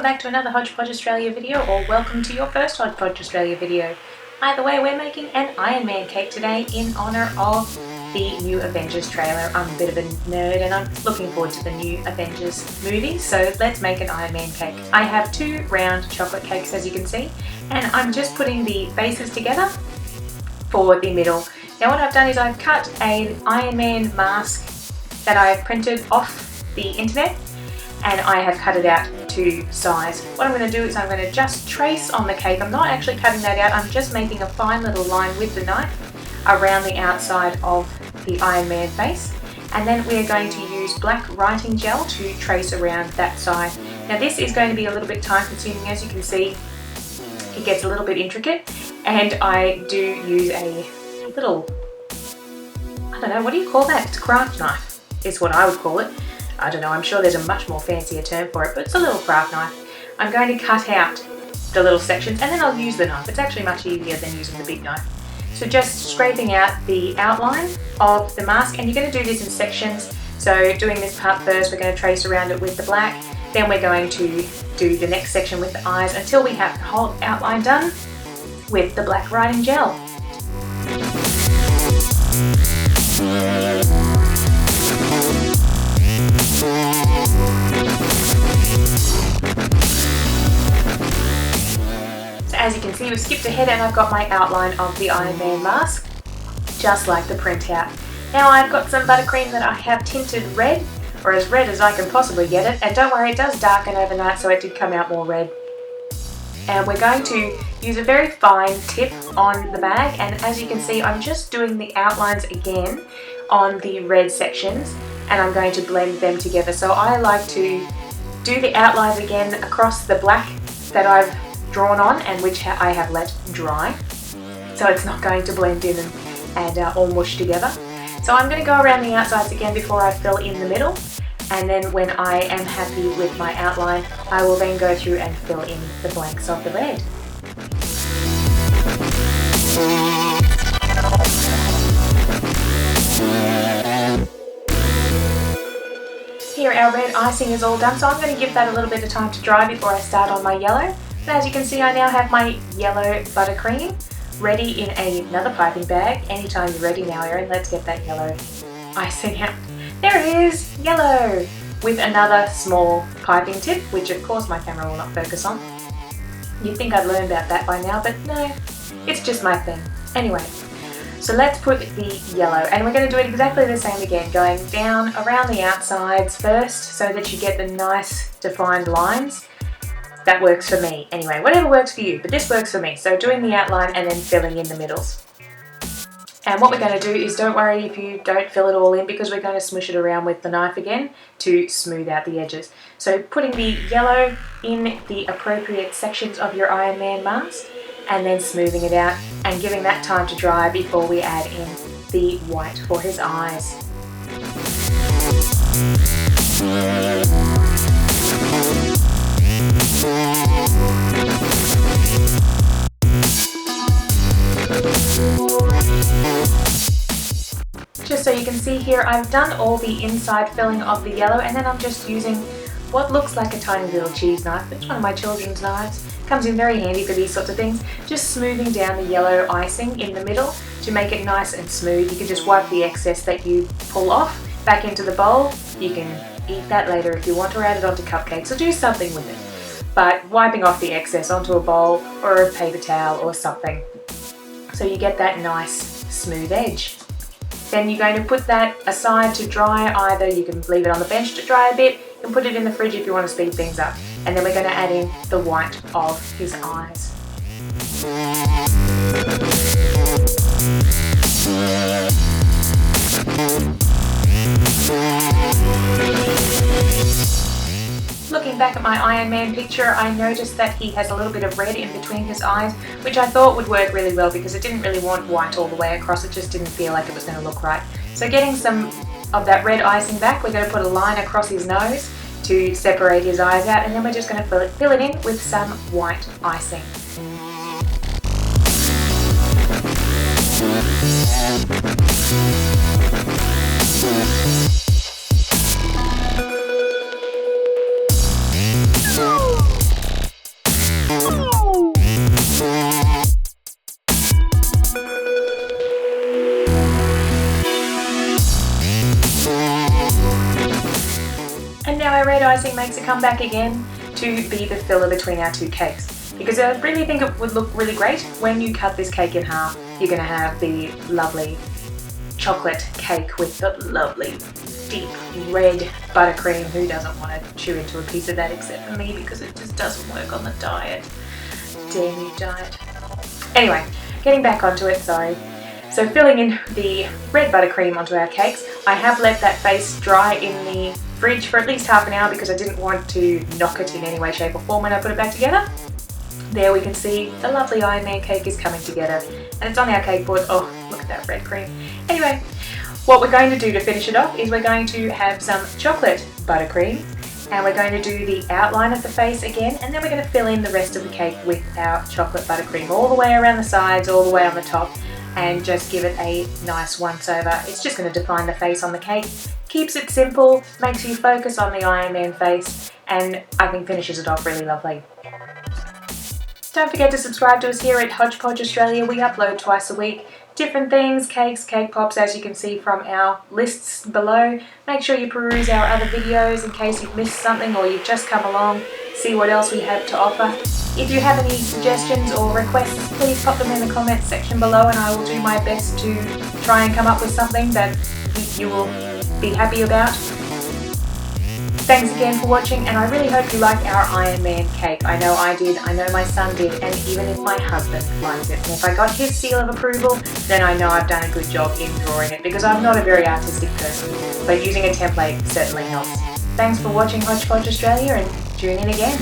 back to another Hodge Podge Australia video, or welcome to your first Hodge Podge Australia video. Either way, we're making an Iron Man cake today in honour of the new Avengers trailer. I'm a bit of a nerd and I'm looking forward to the new Avengers movie, so let's make an Iron Man cake. I have two round chocolate cakes, as you can see, and I'm just putting the bases together for the middle. Now what I've done is I've cut an Iron Man mask that I've printed off the internet, and I have cut it out to size. What I'm going to do is I'm going to just trace on the cake. I'm not actually cutting that out, I'm just making a fine little line with the knife around the outside of the Iron Man face, and then we're going to use black writing gel to trace around that side. Now this is going to be a little bit time consuming. As you can see, it gets a little bit intricate, and I do use a little, I don't know, what do you call that? It's a craft knife is what I would call it. I don't know, I'm sure there's a much more fancier term for it, but it's a little craft knife. I'm going to cut out the little sections and then I'll use the knife. It's actually much easier than using the big knife. So just scraping out the outline of the mask, and you're going to do this in sections. So doing this part first, we're going to trace around it with the black, then we're going to do the next section with the eyes until we have the whole outline done with the black writing gel. So as you can see, we've skipped ahead and I've got my outline of the Iron Man mask, just like the printout. Now I've got some buttercream that I have tinted red, or as red as I can possibly get it, and don't worry, it does darken overnight, so it did come out more red. And we're going to use a very fine tip on the bag, and as you can see, I'm just doing the outlines again on the red sections, and I'm going to blend them together. So I like to do the outlines again across the black that I've drawn on and which I have let dry, so it's not going to blend in and all mush together. So I'm going to go around the outsides again before I fill in the middle, and then when I am happy with my outline, I will then go through and fill in the blanks of the red. Here our red icing is all done, so I'm going to give that a little bit of time to dry before I start on my yellow. And as you can see, I now have my yellow buttercream ready in another piping bag. Anytime you're ready now, Erin, let's get that yellow icing out. There it is, yellow, with another small piping tip, which of course my camera will not focus on. You'd think I'd learned about that by now, but no, it's just my thing. Anyway, so let's put the yellow, and we're going to do it exactly the same again, going down around the outsides first so that you get the nice defined lines. That works for me. Anyway, whatever works for you, but this works for me. So doing the outline and then filling in the middles. And what we're going to do is, don't worry if you don't fill it all in, because we're going to smush it around with the knife again to smooth out the edges. So putting the yellow in the appropriate sections of your Iron Man mask, and then smoothing it out and giving that time to dry before we add in the white for his eyes. Just so you can see here, I've done all the inside filling of the yellow, and then I'm just using what looks like a tiny little cheese knife. It's one of my children's knives. Comes in very handy for these sorts of things. Just smoothing down the yellow icing in the middle to make it nice and smooth. You can just wipe the excess that you pull off back into the bowl. You can eat that later if you want, or add it onto cupcakes, or do something with it. But wiping off the excess onto a bowl or a paper towel or something, so you get that nice smooth edge. Then you're going to put that aside to dry. Either you can leave it on the bench to dry a bit, you can put it in the fridge if you want to speed things up. And then we're going to add in the white of his eyes. Looking back at my Iron Man picture, I noticed that he has a little bit of red in between his eyes, which I thought would work really well because it didn't really want white all the way across. It just didn't feel like it was going to look right. So getting some of that red icing back, we're going to put a line across his nose to separate his eyes out, and then we're just going to fill it in with some white icing. icing makes a comeback again to be the filler between our two cakes. Because I really think it would look really great when you cut this cake in half. You're going to have the lovely chocolate cake with the lovely deep red buttercream. Who doesn't want to chew into a piece of that except for me, because it just doesn't work on the diet. Damn you, diet. Anyway, getting back onto it, sorry. So filling in the red buttercream onto our cakes, I have let that base dry in the fridge for at least half an hour because I didn't want to knock it in any way, shape or form when I put it back together. There we can see the lovely Iron Man cake is coming together, and it's on our cake board. Oh, look at that red cream. Anyway, what we're going to do to finish it off is we're going to have some chocolate buttercream, and we're going to do the outline of the face again, and then we're going to fill in the rest of the cake with our chocolate buttercream all the way around the sides, all the way on the top, and just give it a nice once over. It's just going to define the face on the cake, keeps it simple, makes you focus on the Iron Man face, and I think finishes it off really lovely. Don't forget to subscribe to us here at Hodge Podge Australia. We upload twice a week. Different things, cakes, cake pops, as you can see from our lists below. Make sure you peruse our other videos in case you've missed something or you've just come along, see what else we have to offer. If you have any suggestions or requests, please pop them in the comments section below, and I will do my best to try and come up with something that you will be happy about. Thanks again for watching, and I really hope you liked our Iron Man cake. I know I did, I know my son did, and even if my husband liked it. And if I got his seal of approval, then I know I've done a good job in drawing it, because I'm not a very artistic person, but using a template certainly helps. Thanks for watching Hodge Podge Australia, and tune in again.